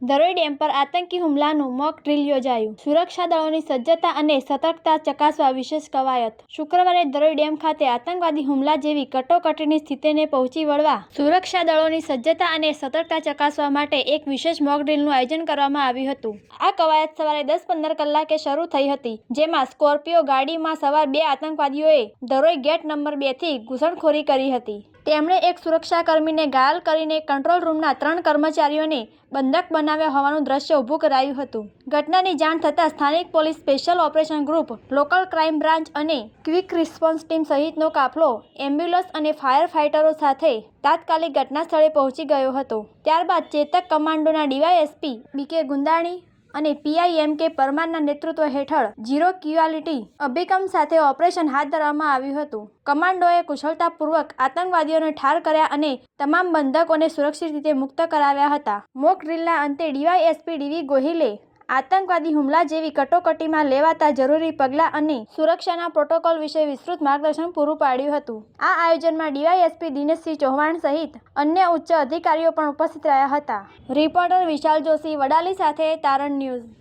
Dharoi dam પર આતંકી હુમલાનું mock drill યોજાયું. સુરક્ષા દળોની સજ્જતા અને સતર્કતા ચકાસવા વિશેષ કવાયત. શુક્રવારે ધરોઈ ડેમ ખાતે આતંકવાદી હુમલા જેવી કટોકટીની સ્થિતિને પહોંચી વળવા સુરક્ષા દળોની સજ્જતા અને સતર્કતા ચકાસવા માટે એક વિશેષ મોક ડ્રીલનું આયોજન કરવામાં આવ્યું હતું. આ કવાયત સવારે 10:15 કલાકે શરૂ થઈ હતી, જેમાં સ્કોર્પિયો ગાડીમાં સવાર 2 આતંકવાદીઓએ ધરોઈ ગેટ નંબર 2 થી ઘૂસણખોરી કરી હતી. તેમણે એક સુરક્ષાકર્મીને ઘાયલ કરીને કંટ્રોલ રૂમના 3 કર્મચારીઓને બંધક બનાવ્યા હોવાનું દ્રશ્ય ઊભું કરાયું હતું. ઘટનાની જાણ થતાં સ્થાનિક police, special operation group, local crime branch અને ક્વિક રિસ્પોન્સ ટીમ સહિતનો કાફલો એમ્બ્યુલન્સ અને ફાયર ફાઇટરો સાથે તાત્કાલિક ઘટના સ્થળે પહોંચી ગયો હતો. ત્યારબાદ ચેતક કમાન્ડોના ડીવાયએસપી બી.કે. ગુંદાણી અને પીઆઈ એમ.કે. પરમારના નેતૃત્વ હેઠળ ઝીરો ક્યુઆલિટી અભિગમ સાથે ઓપરેશન હાથ ધરવામાં આવ્યું હતું. કમાન્ડોએ કુશળતાપૂર્વક આતંકવાદીઓને ઠાર કર્યા અને તમામ બંધકોને સુરક્ષિત રીતે મુક્ત કરાવ્યા હતા. મોક ડ્રીલના અંતે ડીવાયએસપી ડી.વી. ગોહિલે આતંકવાદી હુમલા જેવી કટોકટીમાં લેવાતા જરૂરી પગલાં અને સુરક્ષાના પ્રોટોકોલ વિશે વિસ્તૃત માર્ગદર્શન પૂરું પાડ્યું હતું. આ આયોજનમાં ડીવાયએસપી દિનેશસિંહ ચૌહાણ સહિત અન્ય ઉચ્ચ અધિકારીઓ પણ ઉપસ્થિત રહ્યા હતા. રિપોર્ટર વિશાલ જોશી, વડાલી સાથે તારણ ન્યૂઝ.